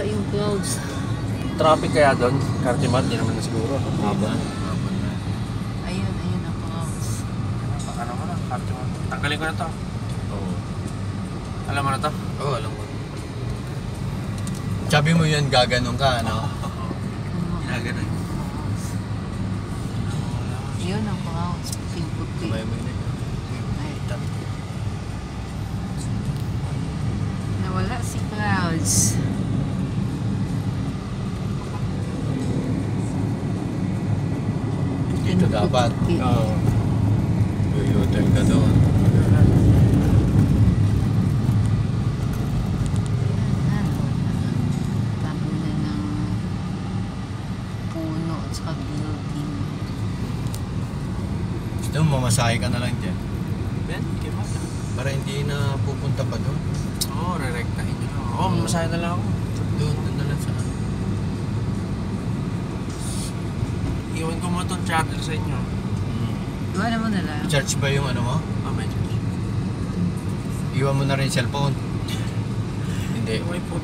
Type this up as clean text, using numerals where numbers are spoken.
yung clouds. Traffic kaya doon? Cartimar, di naman na siguro. Ayun ang clouds. Ano mo na, Cartimar. Tanggalin ko na to. Oo. Alam mo na to? Oo, alam ko. Sabi mo yun, gaganon ka, ano? Ginaganon. Yun ang clouds. Puting-puti. Sabay mo yun eh. Nawala si clouds. Dito dapat. Oo. U-turn ka doon. Tabunan ng puno at saka building. Gusto mo, mamasahe ka na lang dyan. Ben, kima na. Para hindi na pupunta pa doon. Oo, re-rectahin nyo. Oo, masaya na lang ako. Doon na lang sa ano. Iwan ko mo itong charger sa inyo. Iwanan mo na lang. Charge ba yung ano mo? May charge. Iwan mo na rin cellphone. Hindi. Iwan po,